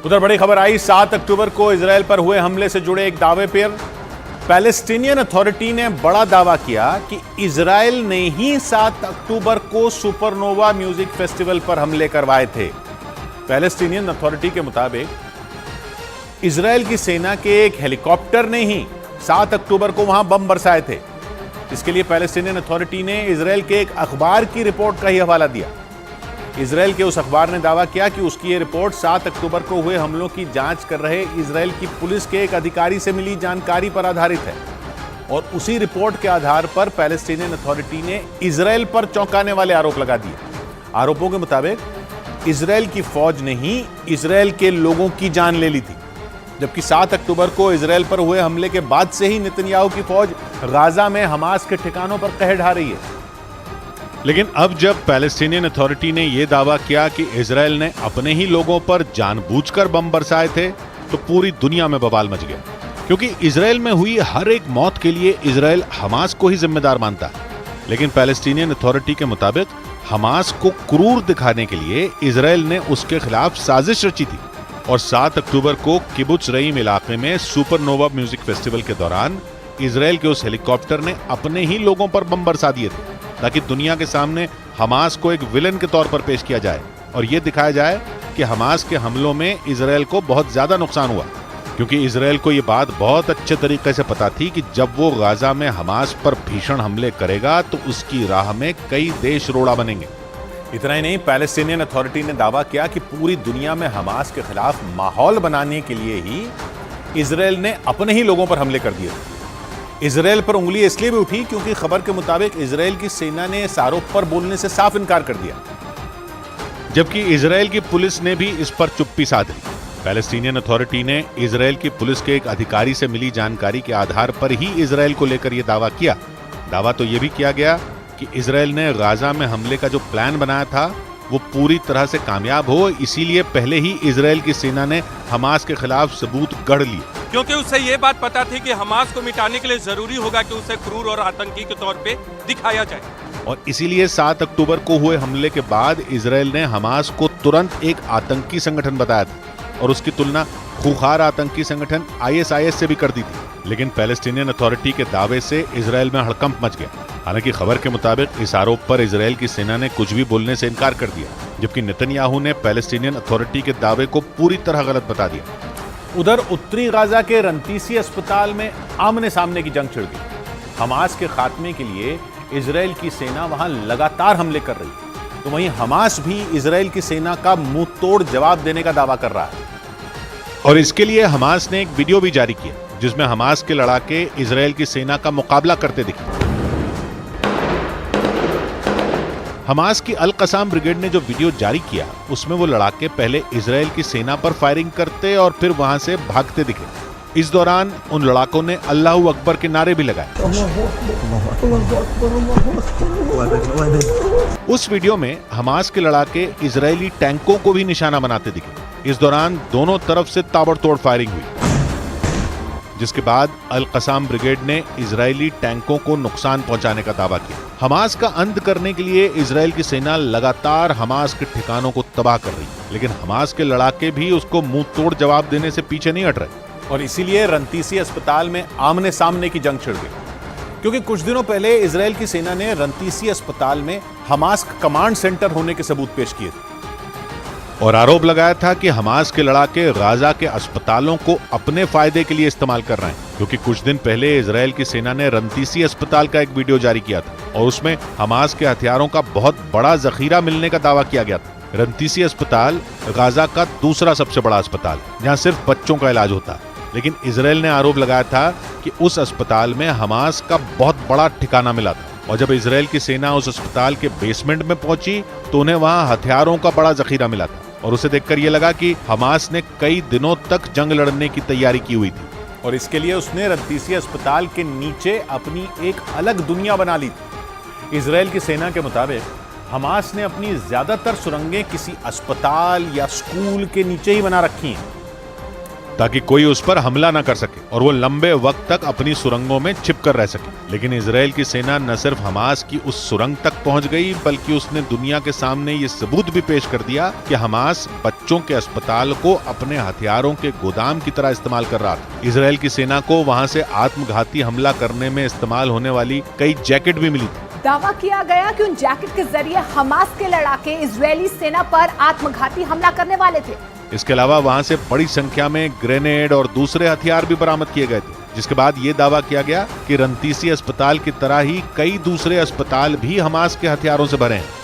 उधर बड़ी खबर आई, 7 अक्टूबर को इजराइल पर हुए हमले से जुड़े एक दावे पर पैलेस्टीनियन अथॉरिटी ने बड़ा दावा किया कि इजराइल ने ही 7 अक्टूबर को सुपरनोवा म्यूजिक फेस्टिवल पर हमले करवाए थे। पैलेस्टीनियन अथॉरिटी के मुताबिक इजराइल की सेना के एक हेलीकॉप्टर ने ही 7 अक्टूबर को वहां बम बरसाए थे। इसके लिए पैलेस्टीनियन अथॉरिटी ने इजराइल के एक अखबार की रिपोर्ट का ही हवाला दिया। इजराइल के उस अखबार ने दावा किया कि उसकी ये रिपोर्ट 7 अक्टूबर को हुए हमलों की जांच कर रहे इजराइल की पुलिस के एक अधिकारी से मिली जानकारी पर आधारित है और उसी रिपोर्ट के आधार पर पैलेस्टीनियन अथॉरिटी ने इजराइल पर चौंकाने वाले आरोप लगा दिए। आरोपों के मुताबिक इजराइल की फौज ने ही इजराइल के लोगों की जान ले ली थी, जबकि 7 अक्टूबर को इजराइल पर हुए हमले के बाद से ही नेतन्याहू की फौज गाजा में हमास के ठिकानों पर कहर ढा रही है। लेकिन अब जब पैलेस्टीनियन अथॉरिटी ने यह दावा किया कि इजराइल ने अपने ही लोगों पर जानबूझकर बम बरसाए थे, तो पूरी दुनिया में बवाल मच गया, क्योंकि इजराइल में हुई हर एक मौत के लिए इजराइल हमास को ही जिम्मेदार मानता है। लेकिन पैलेस्टीनियन अथॉरिटी के मुताबिक हमास को क्रूर दिखाने के लिए इजराइल ने उसके खिलाफ साजिश रची थी और 7 अक्टूबर को किबुत्ज रईम इलाके में सुपरनोवा म्यूजिक फेस्टिवल के दौरान इजराइल के उस हेलीकॉप्टर ने अपने ही लोगों पर बम बरसा दिए थे, ताकि दुनिया के सामने हमास को एक विलन के तौर पर पेश किया जाए और यह दिखाया जाए कि हमास के हमलों में इजराइल को बहुत ज्यादा नुकसान हुआ, क्योंकि इजराइल को यह बात बहुत अच्छे तरीके से पता थी कि जब वो गाजा में हमास पर भीषण हमले करेगा तो उसकी राह में कई देश रोड़ा बनेंगे। इतना ही नहीं, पैलेस्टीनियन अथॉरिटी ने दावा किया कि पूरी दुनिया में हमास के खिलाफ माहौल बनाने के लिए ही इजराइल ने अपने ही लोगों पर हमले कर दिए थे। इजराइल पर उंगली इसलिए भी उठी क्योंकि खबर के मुताबिक इजराइल की सेना ने इस आरोप पर बोलने से साफ इनकार कर दिया, जबकि इजराइल की पुलिस ने भी इस पर चुप्पी साध ली। पैलेस्टीनियन अथॉरिटी ने इजराइल की पुलिस के एक अधिकारी से मिली जानकारी के आधार पर ही इजराइल को लेकर यह दावा किया। दावा तो यह भी किया गया कि इजराइल ने गाजा में हमले का जो प्लान बनाया था वो पूरी तरह से कामयाब हो, इसीलिए पहले ही इजराइल की सेना ने हमास के खिलाफ सबूत गढ़ लिए, क्योंकि उसे ये बात पता थी कि हमास को मिटाने के लिए जरूरी होगा कि उसे क्रूर और आतंकी के तौर पे दिखाया जाए। और इसीलिए 7 अक्टूबर को हुए हमले के बाद इजराइल ने हमास को तुरंत एक आतंकी संगठन बताया था और उसकी तुलना खूंखार आतंकी संगठन ISIS से भी कर दी थी। लेकिन पैलेस्टीनियन अथॉरिटी के दावे से इजराइल में हड़कंप मच गया। हालांकि खबर के मुताबिक इस आरोप पर इजराइल की सेना ने कुछ भी बोलने से इनकार कर दिया, जबकि नेतन्याहू ने पैलेस्टीनियन अथॉरिटी के दावे को पूरी तरह गलत बता दिया। उधर उत्तरी गाजा के रंतीसी अस्पताल में आमने सामने की जंग छिड़ गई। हमास के खात्मे के लिए इजराइल की सेना वहां लगातार हमले कर रही है, तो वहीं हमास भी इजराइल की सेना का मुंह तोड़ जवाब देने का दावा कर रहा है और इसके लिए हमास ने एक वीडियो भी जारी किया, जिसमें हमास के लड़ाके इजराइल की सेना का मुकाबला करते दिखे। हमास की अल कसाम ब्रिगेड ने जो वीडियो जारी किया, उसमें वो लड़ाके पहले इजराइल की सेना पर फायरिंग करते और फिर वहां से भागते दिखे। इस दौरान उन लड़ाकों ने अल्लाहू अकबर के नारे भी लगाए। उस वीडियो में हमास के लड़ाके इजरायली टैंकों को भी निशाना बनाते दिखे। इस दौरान दोनों तरफ से ताबड़तोड़ फायरिंग हुई, जिसके बाद अल कसाम ब्रिगेड ने इजरायली टैंकों को नुकसान पहुंचाने का दावा किया। हमास का अंत करने के लिए इजराइल की सेना लगातार हमास के ठिकानों को तबाह कर रही, लेकिन हमास के लड़ाके भी उसको मुंह तोड़ जवाब देने से पीछे नहीं हट रहे और इसीलिए रंतीसी अस्पताल में आमने सामने की जंग छिड़ गई। क्योंकि कुछ दिनों पहले इजराइल की सेना ने रंतीसी अस्पताल में हमास का कमांड सेंटर होने के सबूत पेश किए थे और आरोप लगाया था कि हमास के लड़ाके गाजा के अस्पतालों को अपने फायदे के लिए इस्तेमाल कर रहे हैं, क्योंकि कुछ दिन पहले इजराइल की सेना ने रंतीसी अस्पताल का एक वीडियो जारी किया था और उसमें हमास के हथियारों का बहुत बड़ा जखीरा मिलने का दावा किया गया था। रंतीसी अस्पताल गाजा का दूसरा सबसे बड़ा अस्पताल है, जहां सिर्फ बच्चों का इलाज होता है। लेकिन इजराइल ने आरोप लगाया था कि उस अस्पताल में हमास का बहुत बड़ा ठिकाना मिला था और जब इजराइल की सेना उस अस्पताल के बेसमेंट में पहुंची तो उन्हें वहां हथियारों का बड़ा जखीरा मिला था और उसे देखकर यह लगा कि हमास ने कई दिनों तक जंग लड़ने की तैयारी की हुई थी और इसके लिए उसने रंतीसी अस्पताल के नीचे अपनी एक अलग दुनिया बना ली थी। इजराइल की सेना के मुताबिक हमास ने अपनी ज्यादातर सुरंगें किसी अस्पताल या स्कूल के नीचे ही बना रखी हैं ताकि कोई उस पर हमला न कर सके और वो लंबे वक्त तक अपनी सुरंगों में छिप कर रह सके। लेकिन इजराइल की सेना न सिर्फ हमास की उस सुरंग तक पहुंच गई, बल्कि उसने दुनिया के सामने ये सबूत भी पेश कर दिया कि हमास बच्चों के अस्पताल को अपने हथियारों के गोदाम की तरह इस्तेमाल कर रहा था। इजराइल की सेना को वहां से आत्मघाती हमला करने में इस्तेमाल होने वाली कई जैकेट भी मिली थी। दावा किया गया कि उन जैकेट के जरिए हमास के लड़ाके इजरायली सेना पर आत्मघाती हमला करने वाले थे। इसके अलावा वहां से बड़ी संख्या में ग्रेनेड और दूसरे हथियार भी बरामद किए गए थे, जिसके बाद ये दावा किया गया कि रंतीसी अस्पताल की तरह ही कई दूसरे अस्पताल भी हमास के हथियारों से भरे हैं।